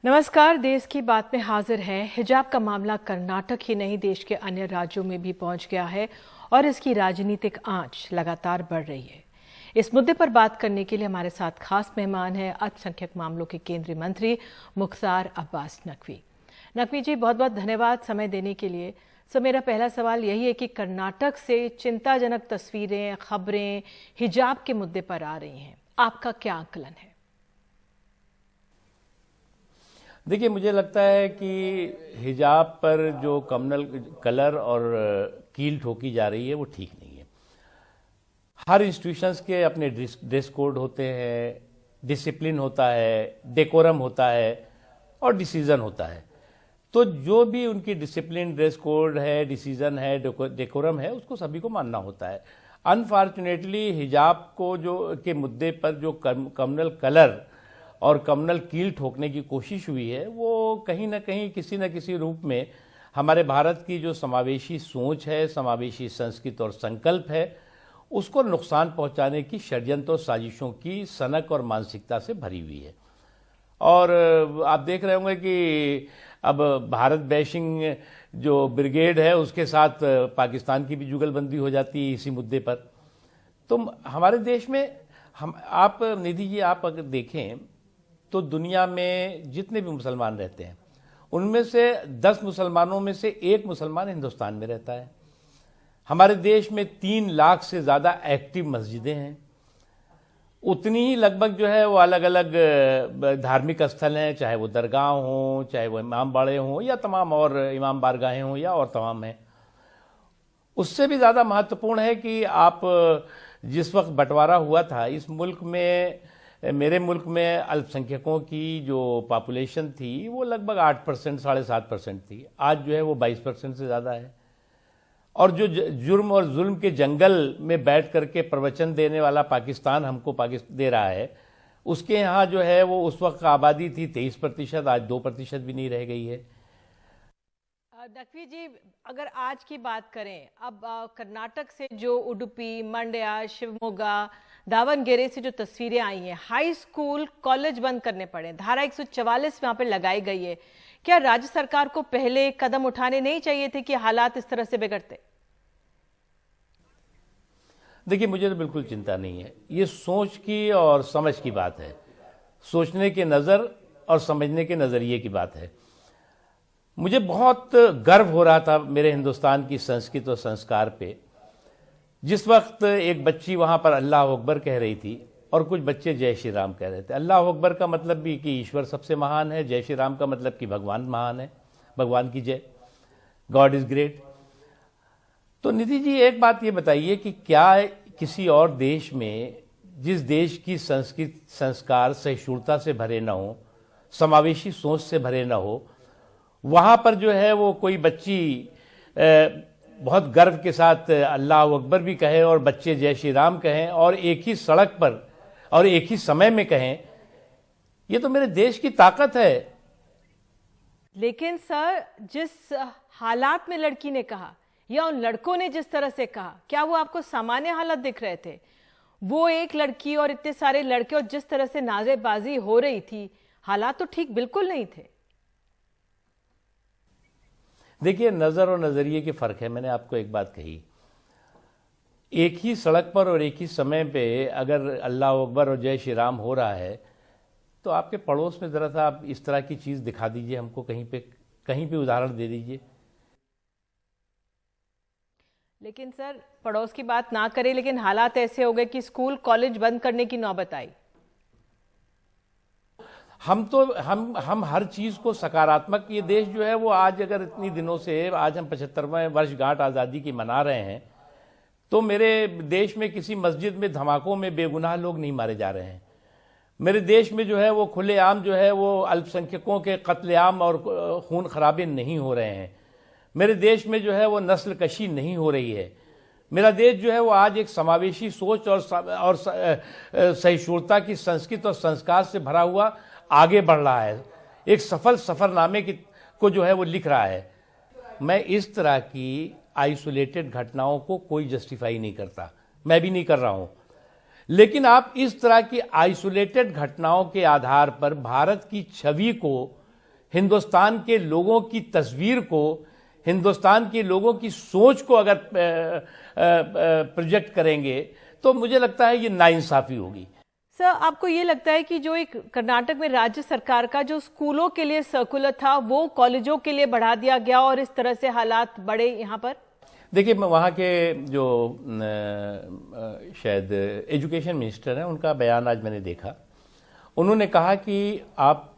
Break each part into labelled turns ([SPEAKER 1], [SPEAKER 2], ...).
[SPEAKER 1] नमस्कार। देश की बात में हाजिर है। हिजाब का मामला कर्नाटक ही नहीं देश के अन्य राज्यों में भी पहुंच गया है और इसकी राजनीतिक आंच लगातार बढ़ रही है। इस मुद्दे पर बात करने के लिए हमारे साथ खास मेहमान हैं अल्पसंख्यक मामलों के केंद्रीय मंत्री मुख्तार अब्बास नकवी। नकवी जी, बहुत बहुत धन्यवाद समय देने के लिए। मेरा पहला सवाल यही है कि कर्नाटक से चिंताजनक तस्वीरें, खबरें हिजाब के मुद्दे पर आ रही हैं, आपका क्या आकलन है?
[SPEAKER 2] देखिए, मुझे लगता है कि हिजाब पर जो कम्युनल कलर और कील ठोकी जा रही है वो ठीक नहीं है। हर इंस्टीट्यूशंस के अपने ड्रेस कोड होते हैं, डिसिप्लिन होता है, डेकोरम होता है और डिसीजन होता है। तो जो भी उनकी डिसिप्लिन, ड्रेस कोड है, डिसीजन है, डेकोरम है, उसको सभी को मानना होता है। अनफॉर्चुनेटली हिजाब को जो के मुद्दे पर जो कम्युनल कलर और कम्युनल कील ठोकने की कोशिश हुई है, वो कहीं ना कहीं किसी न किसी रूप में हमारे भारत की जो समावेशी सोच है, समावेशी संस्कृति और संकल्प है, उसको नुकसान पहुंचाने की षड्यंत्र और साजिशों की सनक और मानसिकता से भरी हुई है। और आप देख रहे होंगे कि अब भारत बैशिंग जो ब्रिगेड है उसके साथ पाकिस्तान की भी जुगलबंदी हो जाती है इसी मुद्दे पर। तो हमारे देश में आप निधि जी, आप अगर देखें तो दुनिया में जितने भी मुसलमान रहते हैं उनमें से 10 मुसलमानों में से एक मुसलमान हिंदुस्तान में रहता है। हमारे देश में 3 लाख से ज़्यादा एक्टिव मस्जिदें हैं। उतनी ही लगभग जो है वो अलग अलग धार्मिक स्थल हैं, चाहे वो दरगाह हों, चाहे वो इमाम बाड़े हों या तमाम और इमाम बारगाहें हों या और तमाम हैं। उससे भी ज़्यादा महत्वपूर्ण है कि आप जिस वक्त बंटवारा हुआ था इस मुल्क में, मेरे मुल्क में अल्पसंख्यकों की जो पॉपुलेशन थी वो लगभग 8%, 7.5% थी। आज जो है वो 22% से ज़्यादा है। और जो जुर्म और जुल्म के जंगल में बैठ करके प्रवचन देने वाला पाकिस्तान हमको दे रहा है, उसके यहाँ जो है वो उस वक्त आबादी थी 23%, आज 2% भी नहीं रह गई है।
[SPEAKER 1] नकवी जी, अगर आज की बात करें, अब कर्नाटक से जो उडुपी, मंड्या, शिवमोगा, दावणगेरे से जो तस्वीरें आई हैं, हाई स्कूल, कॉलेज बंद करने पड़े, धारा 144 वहां पर लगाई गई है। क्या राज्य सरकार को पहले कदम उठाने नहीं चाहिए थे कि हालात इस तरह से बिगड़ते?
[SPEAKER 2] देखिए, मुझे तो बिल्कुल चिंता नहीं है। ये सोच की और समझ की बात है, सोचने के नज़र और समझने के नज़रिए की बात है। मुझे बहुत गर्व हो रहा था मेरे हिंदुस्तान की संस्कृति और संस्कार पे, जिस वक्त एक बच्ची वहाँ पर अल्लाह अकबर कह रही थी और कुछ बच्चे जय श्री राम कह रहे थे। अल्लाह अकबर का मतलब भी कि ईश्वर सबसे महान है, जय श्री राम का मतलब कि भगवान महान है, भगवान की जय, गॉड इज़ ग्रेट। तो निधि जी, एक बात ये बताइए कि क्या किसी और देश में, जिस देश की संस्कृति, संस्कार सहिष्णुता से भरे न हो, समावेशी सोच से भरे न हो, वहाँ पर जो है वो कोई बच्ची बहुत गर्व के साथ अल्लाह अकबर भी कहे और बच्चे जय श्री राम कहें और एक ही सड़क पर और एक ही समय में कहें, ये तो मेरे देश की ताकत है।
[SPEAKER 1] लेकिन सर, जिस हालात में लड़की ने कहा या उन लड़कों ने जिस तरह से कहा, क्या वो आपको सामान्य हालात दिख रहे थे? वो एक लड़की और इतने सारे लड़के और जिस तरह से नारेबाजी हो रही थी, हालात तो ठीक बिल्कुल नहीं थे।
[SPEAKER 2] देखिए, नज़र और नज़रिए के फ़र्क है। मैंने आपको एक बात कही, एक ही सड़क पर और एक ही समय पे अगर अल्लाह अकबर और जय श्री राम हो रहा है, तो आपके पड़ोस में ज़रा सा आप इस तरह की चीज़ दिखा दीजिए हमको, कहीं पे उदाहरण दे दीजिए।
[SPEAKER 1] लेकिन सर, पड़ोस की बात ना करें, लेकिन हालात ऐसे हो गए कि स्कूल, कॉलेज बंद करने की नौबत आई।
[SPEAKER 2] हम हर चीज़ को सकारात्मक, ये देश जो है वो आज, अगर इतनी दिनों से, आज हम 75वें वर्षगांठ आज़ादी की मना रहे हैं, तो मेरे देश में किसी मस्जिद में धमाकों में बेगुनाह लोग नहीं मारे जा रहे हैं। मेरे देश में जो है वो खुलेआम जो है वो अल्पसंख्यकों के कत्लेआम और खून खराबे नहीं हो रहे हैं। मेरे देश में जो है वो नस्ल कशी नहीं हो रही है। मेरा देश जो है वो आज एक समावेशी सोच और सहिष्णुता की संस्कृति और संस्कार से भरा हुआ आगे बढ़ रहा है, एक सफल सफरनामे को जो है वो लिख रहा है। मैं इस तरह की आइसोलेटेड घटनाओं को कोई जस्टिफाई नहीं करता, मैं भी नहीं कर रहा हूं। लेकिन आप इस तरह की आइसोलेटेड घटनाओं के आधार पर भारत की छवि को हिंदुस्तान के लोगों की तस्वीर को, हिंदुस्तान के लोगों की तस्वीर को, हिंदुस्तान के लोगों की सोच को अगर प्रोजेक्ट करेंगे तो मुझे लगता है ये नाइंसाफी होगी।
[SPEAKER 1] सर, आपको ये लगता है कि जो एक कर्नाटक में राज्य सरकार का जो स्कूलों के लिए सर्कुलर था वो कॉलेजों के लिए बढ़ा दिया गया और इस तरह से हालात बढ़े यहाँ पर?
[SPEAKER 2] देखिए, मैं वहाँ के जो शायद एजुकेशन मिनिस्टर हैं उनका बयान आज मैंने देखा। उन्होंने कहा कि आप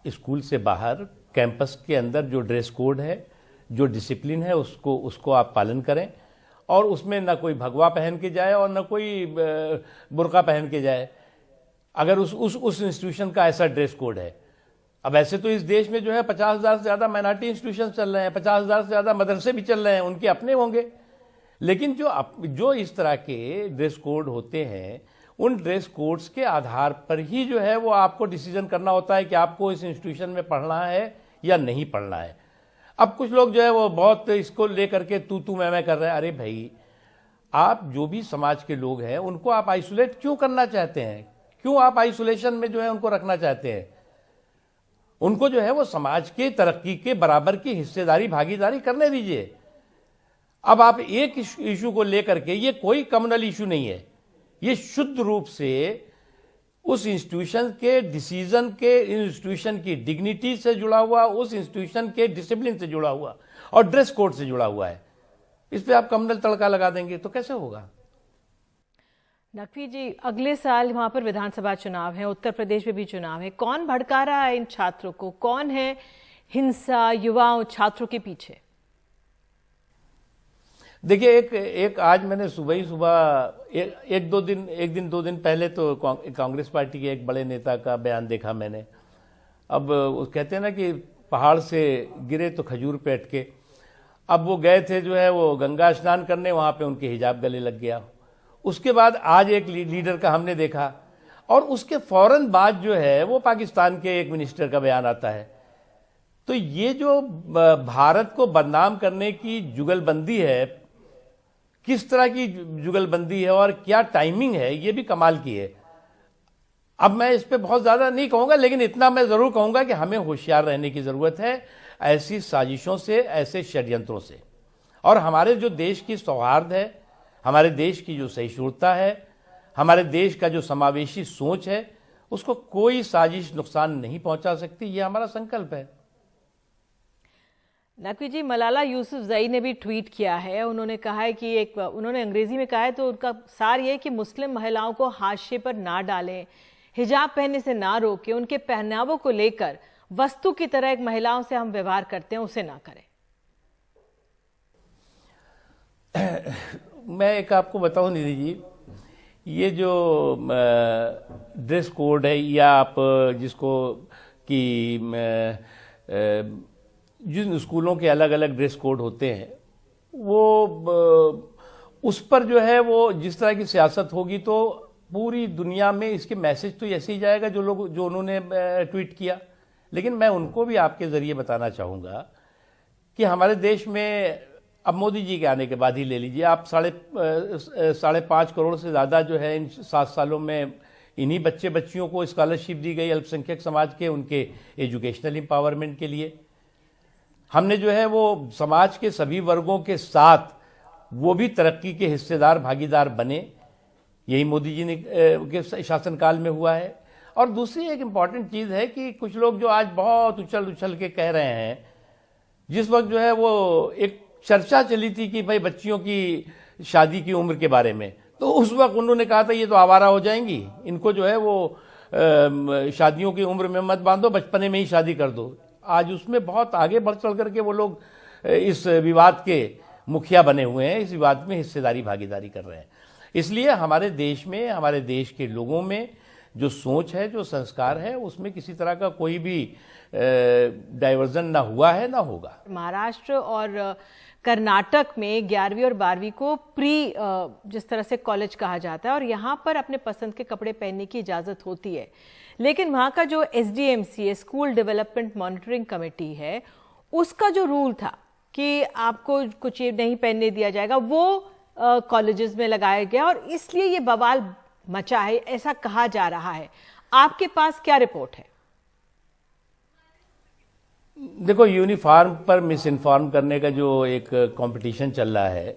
[SPEAKER 2] स्कूल से बाहर कैंपस के अंदर जो ड्रेस कोड है, जो डिसिप्लिन है, उसको आप पालन करें और उसमें ना कोई भगवा पहन के जाए और ना कोई बुर्का पहन के जाए, अगर उस इंस्टीट्यूशन का ऐसा ड्रेस कोड है। अब ऐसे तो इस देश में जो है 50,000 से ज़्यादा माइनॉरिटी इंस्टीट्यूशन चल रहे हैं, 50,000 से ज़्यादा मदरसे भी चल रहे हैं, उनके अपने होंगे। लेकिन जो इस तरह के ड्रेस कोड होते हैं, उन ड्रेस कोड्स के आधार पर ही जो है वो आपको डिसीजन करना होता है कि आपको इस इंस्टीट्यूशन में पढ़ना है या नहीं पढ़ना है। अब कुछ लोग जो है वो बहुत इसको लेकर के तू मैं कर रहे हैं। अरे भाई, आप जो भी समाज के लोग हैं उनको आप आइसोलेट क्यों करना चाहते हैं? क्यों आप आइसोलेशन में जो है उनको रखना चाहते हैं? उनको जो है वो समाज के तरक्की के बराबर की हिस्सेदारी, भागीदारी करने दीजिए। अब आप एक इशू को लेकर के, ये कोई कम्युनल इशू नहीं है, ये शुद्ध रूप से उस इंस्टीट्यूशन के डिसीजन के, इंस्टीट्यूशन की डिग्निटी से जुड़ा हुआ, उस इंस्टीट्यूशन के डिसिप्लिन से जुड़ा हुआ और ड्रेस कोड से जुड़ा हुआ है। इस पे आप कम्युनल तड़का लगा देंगे तो कैसे होगा?
[SPEAKER 1] नकवी जी, अगले साल वहां पर विधानसभा चुनाव है, उत्तर प्रदेश में भी चुनाव है। कौन भड़का रहा है इन छात्रों को? कौन है हिंसा युवाओं छात्रों के पीछे?
[SPEAKER 2] देखिए, एक आज मैंने सुबह एक दो दिन पहले तो कांग्रेस पार्टी के एक बड़े नेता का बयान देखा मैंने। अब वो कहते हैं ना कि पहाड़ से गिरे तो खजूर पे अटके। अब वो गए थे जो है वो गंगा स्नान करने, वहाँ पे उनके हिजाब गले लग गया। उसके बाद आज एक लीडर का हमने देखा और उसके फौरन बाद जो है वो पाकिस्तान के एक मिनिस्टर का बयान आता है। तो ये जो भारत को बदनाम करने की जुगलबंदी है, किस तरह की जुगलबंदी है और क्या टाइमिंग है, ये भी कमाल की है। अब मैं इस पे बहुत ज्यादा नहीं कहूंगा, लेकिन इतना मैं जरूर कहूंगा कि हमें होशियार रहने की जरूरत है ऐसी साजिशों से, ऐसे षड्यंत्रों से। और हमारे जो देश की सौहार्द है, हमारे देश की जो सहिष्णुता है, हमारे देश का जो समावेशी सोच है, उसको कोई साजिश नुकसान नहीं पहुंचा सकती। ये हमारा संकल्प है।
[SPEAKER 1] नकवी जी, मलाला यूसुफजई ने भी ट्वीट किया है। उन्होंने कहा है कि उन्होंने अंग्रेजी में कहा है, तो उनका सार ये है कि मुस्लिम महिलाओं को हाशिए पर ना डालें, हिजाब पहनने से ना रोकें, उनके पहनावों को लेकर वस्तु की तरह एक महिलाओं से हम व्यवहार करते हैं उसे ना करें।
[SPEAKER 2] मैं एक आपको बताऊं निधि जी, ये जो ड्रेस कोड है या आप जिसको कि जिन स्कूलों के अलग अलग ड्रेस कोड होते हैं, वो उस पर जो है वो जिस तरह की सियासत होगी तो पूरी दुनिया में इसके मैसेज तो ऐसे ही जाएगा जो उन्होंने ट्वीट किया। लेकिन मैं उनको भी आपके जरिए बताना चाहूँगा कि हमारे देश में अब मोदी जी के आने के बाद ही ले लीजिए आप, 5.5 करोड़ से ज़्यादा जो है इन 7 सालों में इन्हीं बच्चियों को स्कॉलरशिप दी गई, अल्पसंख्यक समाज के, उनके एजुकेशनल एम्पावरमेंट के लिए। हमने जो है वो समाज के सभी वर्गों के साथ वो भी तरक्की के हिस्सेदार, भागीदार बने। यही मोदी जी ने के शासनकाल में हुआ है। और दूसरी एक इम्पॉर्टेंट चीज़ है कि कुछ लोग जो आज बहुत उछल के कह रहे हैं, जिस वक्त जो है वो एक चर्चा चली थी कि भाई बच्चियों की शादी की उम्र के बारे में, तो उस वक्त उन्होंने कहा था ये तो आवारा हो जाएंगी, इनको जो है वो शादियों की उम्र में मत बांधो, बचपने में ही शादी कर दो। आज उसमें बहुत आगे बढ़ चढ़ करके वो लोग इस विवाद के मुखिया बने हुए हैं, इस विवाद में हिस्सेदारी, भागीदारी कर रहे हैं। इसलिए हमारे देश में, हमारे देश के लोगों में जो सोच है, जो संस्कार है, उसमें किसी तरह का कोई भी डाइवर्जन ना हुआ है, ना होगा।
[SPEAKER 1] महाराष्ट्र और कर्नाटक में 11वीं और 12वीं को प्री जिस तरह से कॉलेज कहा जाता है और यहाँ पर अपने पसंद के कपड़े पहनने की इजाज़त होती है, लेकिन वहाँ का जो SDMC है, स्कूल डेवलपमेंट मॉनिटरिंग कमेटी है, उसका जो रूल था कि आपको कुछ ये नहीं पहनने दिया जाएगा, वो कॉलेजेस में लगाया गया और इसलिए ये बवाल मचा है, ऐसा कहा जा रहा है। आपके पास क्या रिपोर्ट है?
[SPEAKER 2] देखो, यूनिफॉर्म पर मिस इन्फॉर्म करने का जो एक कंपटीशन चल रहा है,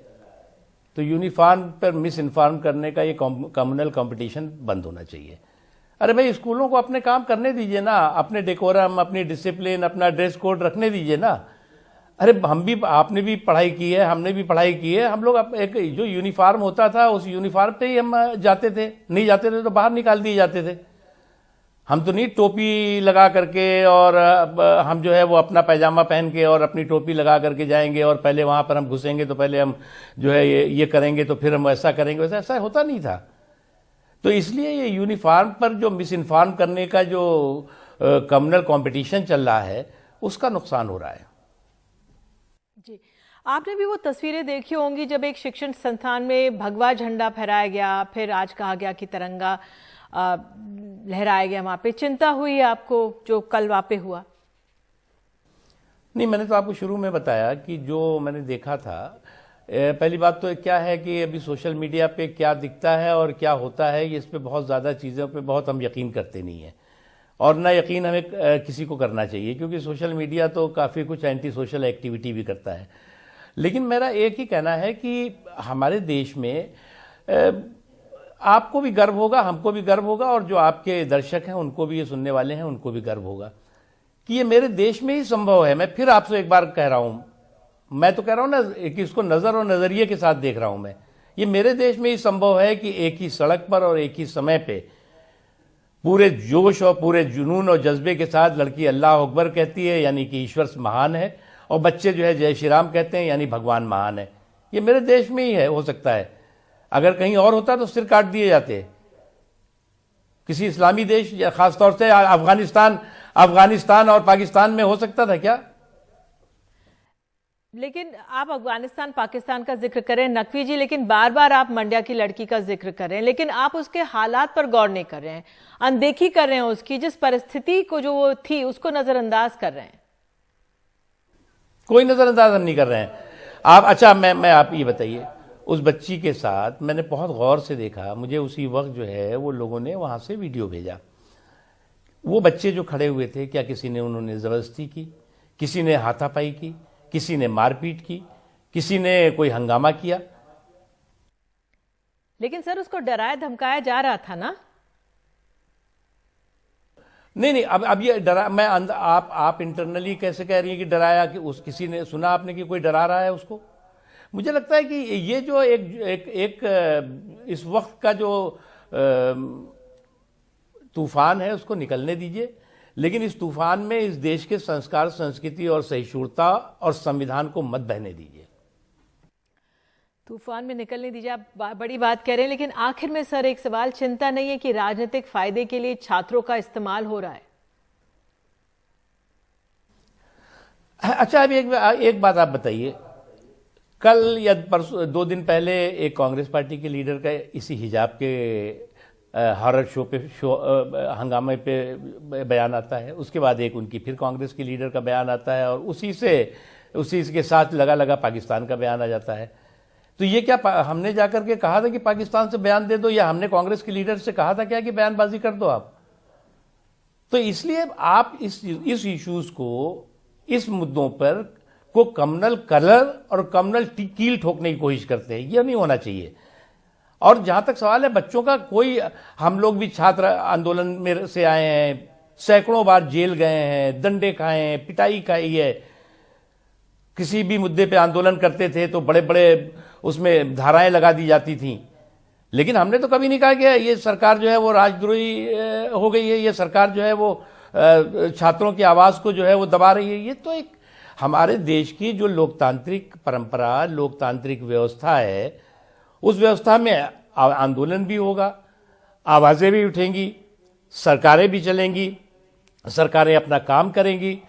[SPEAKER 2] तो यूनिफॉर्म पर मिस इन्फॉर्म करने का ये कम्युनल कंपटीशन बंद होना चाहिए। अरे भाई, स्कूलों को अपने काम करने दीजिए ना, अपने डेकोरम, अपनी डिसिप्लिन, अपना ड्रेस कोड रखने दीजिए ना। अरे हम भी, आपने भी पढ़ाई की है, हमने भी पढ़ाई की है, हम लोग एक जो यूनिफॉर्म होता था उस यूनिफॉर्म पे ही हम जाते थे, नहीं जाते थे तो बाहर निकाल दिए जाते थे। हम तो नहीं टोपी लगा करके और हम जो है वो अपना पैजामा पहन के और अपनी टोपी लगा करके जाएंगे और पहले वहां पर हम घुसेंगे तो पहले हम जो है ये करेंगे तो फिर हम ऐसा करेंगे, वैसा ऐसा होता नहीं था। तो इसलिए ये यूनिफॉर्म पर जो मिस इन्फॉर्म करने का जो कम्युनल कंपटीशन चल रहा है उसका नुकसान हो रहा है।
[SPEAKER 1] जी, आपने भी वो तस्वीरें देखी होंगी जब एक शिक्षण संस्थान में भगवा झंडा फहराया गया, फिर आज कहा गया कि तिरंगा लहराया गया। वहां पे चिंता हुई आपको जो कल वहां पे हुआ?
[SPEAKER 2] नहीं, मैंने तो आपको शुरू में बताया कि जो मैंने देखा था, पहली बात तो क्या है कि अभी सोशल मीडिया पे क्या दिखता है और क्या होता है, इस पे बहुत ज़्यादा चीज़ों पे बहुत हम यकीन करते नहीं हैं, और ना यकीन हमें किसी को करना चाहिए, क्योंकि सोशल मीडिया तो काफ़ी कुछ एंटी सोशल एक्टिविटी भी करता है। लेकिन मेरा एक ही कहना है कि हमारे देश में आपको भी गर्व होगा, हमको भी गर्व होगा, और जो आपके दर्शक हैं उनको भी, ये सुनने वाले हैं उनको भी गर्व होगा कि ये मेरे देश में ही संभव है। मैं फिर आपसे एक बार कह रहा हूं, मैं तो कह रहा हूं ना कि इसको नजर और नजरिए के साथ देख रहा हूं मैं। ये मेरे देश में ही संभव है कि एक ही सड़क पर और एक ही समय पे पूरे जोश और पूरे जुनून और जज्बे के साथ लड़की अल्लाह अकबर कहती है, यानी कि ईश्वर महान है, और बच्चे जो है जय श्री राम कहते हैं, यानी भगवान महान है। ये मेरे देश में ही है, हो सकता है। अगर कहीं और होता तो सिर काट दिए जाते। किसी इस्लामी देश या खासतौर से अफगानिस्तान और पाकिस्तान में हो सकता था क्या?
[SPEAKER 1] लेकिन आप अफगानिस्तान पाकिस्तान का जिक्र करें नकवी जी, लेकिन बार बार आप मंड्या की लड़की का जिक्र कर रहे हैं, लेकिन आप उसके हालात पर गौर नहीं कर रहे हैं, अनदेखी कर रहे हैं उसकी, जिस परिस्थिति को जो वो थी उसको नजरअंदाज कर रहे हैं।
[SPEAKER 2] कोई नजरअंदाज हम नहीं कर रहे हैं। आप अच्छा, मैं आप ये बताइए, उस बच्ची के साथ मैंने बहुत गौर से देखा, मुझे उसी वक्त जो है वो लोगों ने वहां से वीडियो भेजा। वो बच्चे जो खड़े हुए थे, क्या किसी ने उन्होंने जबरदस्ती की, किसी ने हाथापाई की, किसी ने मारपीट की, किसी ने कोई हंगामा किया?
[SPEAKER 1] लेकिन सर उसको डराया धमकाया जा रहा था ना?
[SPEAKER 2] नहीं, अब ये डरा, मैं आप इंटरनली कैसे कह रही हैं कि डराया? कि उस किसी ने सुना आपने कि कोई डरा रहा है उसको? मुझे लगता है कि ये जो एक इस वक्त का जो तूफान है उसको निकलने दीजिए, लेकिन इस तूफान में इस देश के संस्कार, संस्कृति और सहिष्णुता और संविधान को मत बहने दीजिए।
[SPEAKER 1] तूफान में निकलने दीजिए, आप बड़ी बात कह रहे हैं, लेकिन आखिर में सर एक सवाल, चिंता नहीं है कि राजनीतिक फायदे के लिए छात्रों का इस्तेमाल हो रहा है?
[SPEAKER 2] अच्छा, अब एक बात आप बताइए, कल या परसों 2 दिन पहले एक कांग्रेस पार्टी के लीडर का इसी हिजाब के हॉरर हंगामे पे बयान आता है, उसके बाद एक उनकी फिर कांग्रेस के लीडर का बयान आता है, और उसी के साथ लगा पाकिस्तान का बयान आ जाता है। तो ये क्या हमने जाकर के कहा था कि पाकिस्तान से बयान दे दो, या हमने कांग्रेस के लीडर से कहा था क्या कि बयानबाजी कर दो आप? तो इसलिए आप इस इश्यूज को, इस मुद्दों पर को कम्युनल कलर और कम्युनल कील ठोकने की कोशिश करते हैं, ये नहीं होना चाहिए। और जहां तक सवाल है बच्चों का, कोई, हम लोग भी छात्र आंदोलन में से आए हैं, सैकड़ों बार जेल गए हैं, दंडे खाए हैं, पिटाई खाई है। किसी भी मुद्दे पे आंदोलन करते थे तो बड़े बड़े उसमें धाराएं लगा दी जाती थी, लेकिन हमने तो कभी नहीं कहा कि ये सरकार जो है वो राजद्रोही हो गई है, ये सरकार जो है वो छात्रों की आवाज को जो है वो दबा रही है। ये तो एक हमारे देश की जो लोकतांत्रिक परंपरा, लोकतांत्रिक व्यवस्था है, उस व्यवस्था में आंदोलन भी होगा, आवाजें भी उठेंगी, सरकारें भी चलेंगी, सरकारें अपना काम करेंगी,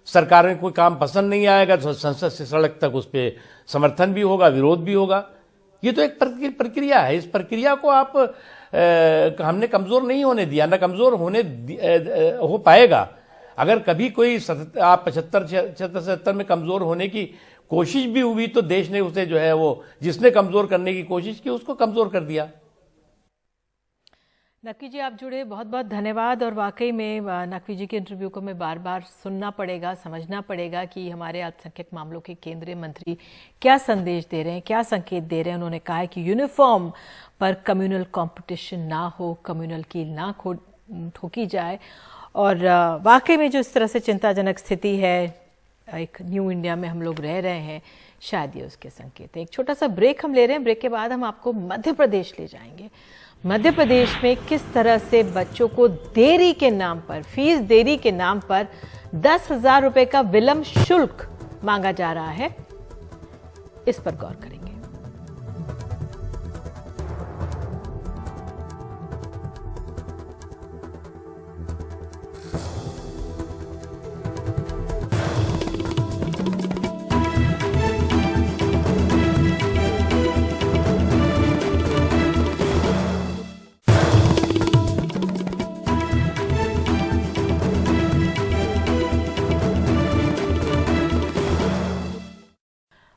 [SPEAKER 2] सरकारें कोई काम पसंद नहीं आएगा तो संसद से सड़क तक उस पर समर्थन भी होगा, विरोध भी होगा। ये तो एक प्रक्रिया है। इस प्रक्रिया को हमने कमजोर नहीं होने दिया, ना कमजोर हो पाएगा। अगर कभी कोई आप 75-76 में कमजोर होने की कोशिश भी हुई तो देश ने उसे जो है वो, जिसने कमजोर करने की कोशिश की उसको कमजोर कर दिया।
[SPEAKER 1] नकवी जी, आप जुड़े, बहुत बहुत धन्यवाद। और वाकई में नकवी जी के इंटरव्यू को मैं बार बार सुनना पड़ेगा, समझना पड़ेगा कि हमारे अल्पसंख्यक मामलों के केंद्रीय मंत्री क्या संदेश दे रहे हैं, क्या संकेत दे रहे हैं। उन्होंने कहा है कि यूनिफॉर्म पर कम्युनल कंपटीशन ना हो, कम्युनल कील ना ठोकी जाए। और वाकई में जो इस तरह से चिंताजनक स्थिति है, एक न्यू इंडिया में हम लोग रह रहे हैं, शायद ये उसके संकेत है। एक छोटा सा ब्रेक हम ले रहे हैं। ब्रेक के बाद हम आपको मध्य प्रदेश ले जाएंगे। मध्य प्रदेश में किस तरह से बच्चों को देरी के नाम पर, फीस देरी के नाम पर 10,000 रुपए का विलंब शुल्क मांगा जा रहा है, इस पर गौर करेंगे।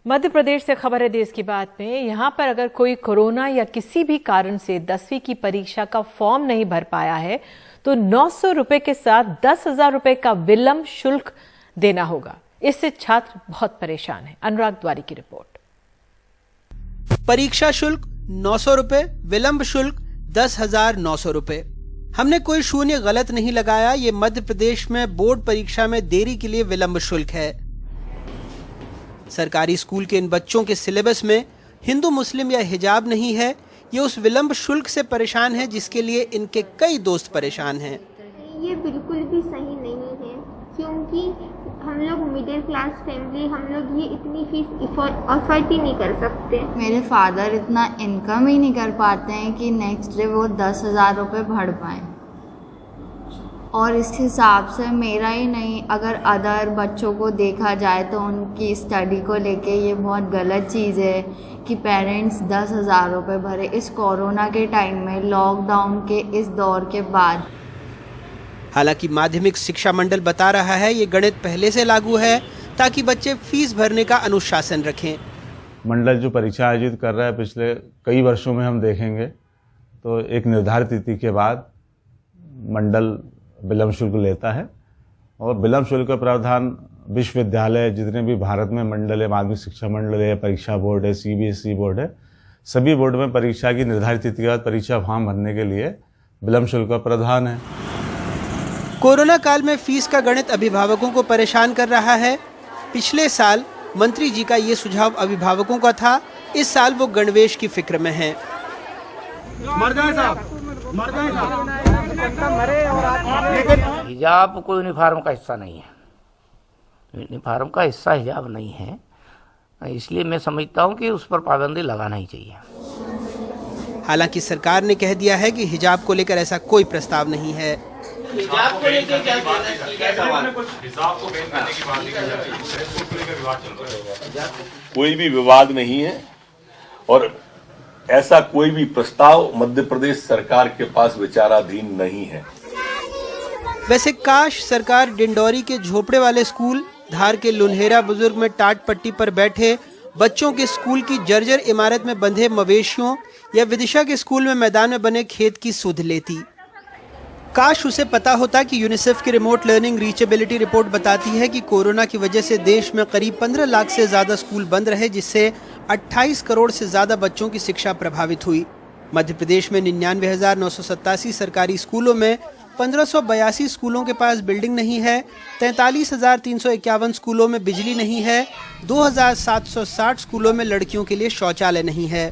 [SPEAKER 1] मध्य प्रदेश से खबर है देश की बात में। यहां पर अगर कोई कोरोना या किसी भी कारण से 10वीं की परीक्षा का फॉर्म नहीं भर पाया है तो 900 रुपए के साथ 10,000 रुपए का विलंब शुल्क देना होगा। इससे छात्र बहुत परेशान हैं। अनुराग द्वारी की रिपोर्ट।
[SPEAKER 3] परीक्षा शुल्क 900 रुपए, विलंब शुल्क 10,900 रुपए। हमने कोई शून्य गलत नहीं लगाया। ये मध्य प्रदेश में बोर्ड परीक्षा में देरी के लिए विलंब शुल्क है। सरकारी स्कूल के इन बच्चों के सिलेबस में हिंदू मुस्लिम या हिजाब नहीं है। ये उस विलंब शुल्क से परेशान है जिसके लिए इनके कई दोस्त परेशान हैं।
[SPEAKER 4] ये बिल्कुल भी सही नहीं है, क्योंकि हम लोग मिडिल क्लास फैमिली, हम लोग ये इतनी फीस अफोर्ड ही नहीं कर सकते।
[SPEAKER 5] मेरे फादर इतना इनकम ही नहीं कर पाते हैं कि नेक्स्ट डे वो 10,000 रुपये भर पाएँ। और इस हिसाब से मेरा ही नहीं, अगर अदर बच्चों को देखा जाए तो उनकी स्टडी को लेके ये बहुत गलत चीज़ है कि पेरेंट्स 10,000 रुपये भरे इस कोरोना के टाइम में, लॉकडाउन के इस दौर के बाद।
[SPEAKER 3] हालांकि माध्यमिक शिक्षा मंडल बता रहा है ये गणित पहले से लागू है ताकि बच्चे फीस भरने का अनुशासन रखें।
[SPEAKER 6] मंडल जो परीक्षा आयोजित कर रहा है पिछले कई वर्षों में हम देखेंगे तो एक निर्धारित तिथि के बाद मंडल विलंब शुल्क लेता है। और विलंब शुल्क का प्रावधान विश्वविद्यालय, जितने भी भारत में मंडल है, माध्यमिक शिक्षा मंडल है, परीक्षा बोर्ड है, CBSE बोर्ड है, सभी बोर्ड में परीक्षा की निर्धारित तिथि के बाद परीक्षा फॉर्म भरने के लिए विलंब शुल्क का प्रावधान है।
[SPEAKER 3] कोरोना काल में फीस का गणित अभिभावकों को परेशान कर रहा है। पिछले साल मंत्री जी का ये सुझाव अभिभावकों का था, इस साल वो गणवेश की फिक्र में हैं।
[SPEAKER 7] हिजाब कोई यूनिफॉर्म का हिस्सा नहीं है, यूनिफॉर्म का हिस्सा हिजाब नहीं है, इसलिए मैं समझता हूं कि उस पर पाबंदी लगाना ही चाहिए।
[SPEAKER 3] हालांकि सरकार ने कह दिया है कि हिजाब को लेकर ऐसा कोई प्रस्ताव नहीं है। हिजाब को लेकर
[SPEAKER 8] कोई भी विवाद नहीं है और ऐसा कोई भी प्रस्ताव मध्य प्रदेश सरकार के पास विचाराधीन नहीं है।
[SPEAKER 3] वैसे काश सरकार डिंडौरी के झोपड़े वाले स्कूल, धार के लुन्हेरा बुजुर्ग में टाट पट्टी पर बैठे बच्चों के स्कूल की जर्जर इमारत में बंधे मवेशियों या विदिशा के स्कूल में मैदान में बने खेत की सुध लेती। काश उसे पता होता कि यूनिसेफ की रिमोट लर्निंग रीचेबिलिटी रिपोर्ट बताती है कि कोरोना की वजह से देश में करीब 15 लाख से ज्यादा स्कूल बंद रहे, जिससे 28 करोड़ से ज्यादा बच्चों की शिक्षा प्रभावित हुई। मध्य प्रदेश में 99,987 सरकारी स्कूलों में 1,582 स्कूलों के पास बिल्डिंग नहीं है, 43,351 स्कूलों में बिजली नहीं है, 2,760 स्कूलों में लड़कियों के लिए शौचालय नहीं है।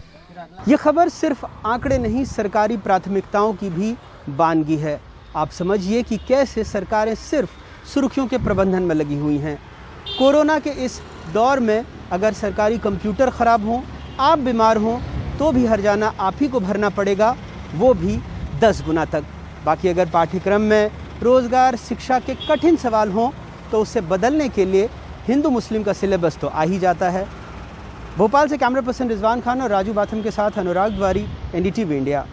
[SPEAKER 3] ये खबर सिर्फ आंकड़े नहीं, सरकारी प्राथमिकताओं की भी बानगी है। आप समझिए कि कैसे सरकारें सिर्फ सुर्खियों के प्रबंधन में लगी हुई हैं। कोरोना के इस दौर में अगर सरकारी कंप्यूटर खराब हों, आप बीमार हों, तो भी हर्जाना आप ही को भरना पड़ेगा, वो भी 10 गुना तक। बाकी अगर पाठ्यक्रम में रोजगार, शिक्षा के कठिन सवाल हों तो उसे बदलने के लिए हिंदू मुस्लिम का सिलेबस तो आ ही जाता है। भोपाल से कैमरा पर्सन रिजवान खान और राजू बाथम के साथ अनुराग द्वारी, NDTV इंडिया।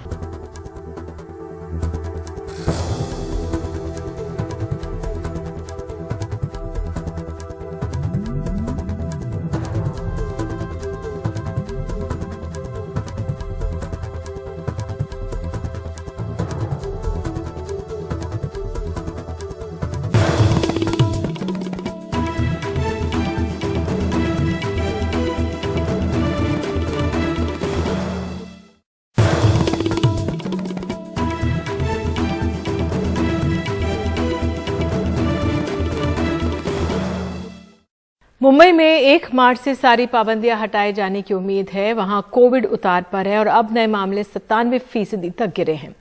[SPEAKER 1] मुंबई में 1 मार्च से सारी पाबंदियां हटाए जाने की उम्मीद है। वहां कोविड उतार पर है और अब नए मामले 97% तक गिरे हैं।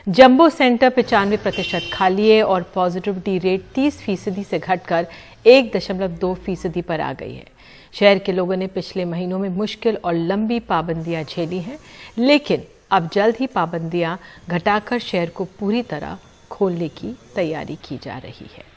[SPEAKER 1] जंबो सेंटर 95% खाली है और पॉजिटिविटी रेट 30% से घटकर 1.2% पर आ गई है। शहर के लोगों ने पिछले महीनों में मुश्किल और लंबी पाबंदियां झेली हैं, लेकिन अब जल्द ही पाबंदियां घटाकर शहर को पूरी तरह खोलने की तैयारी की जा रही है।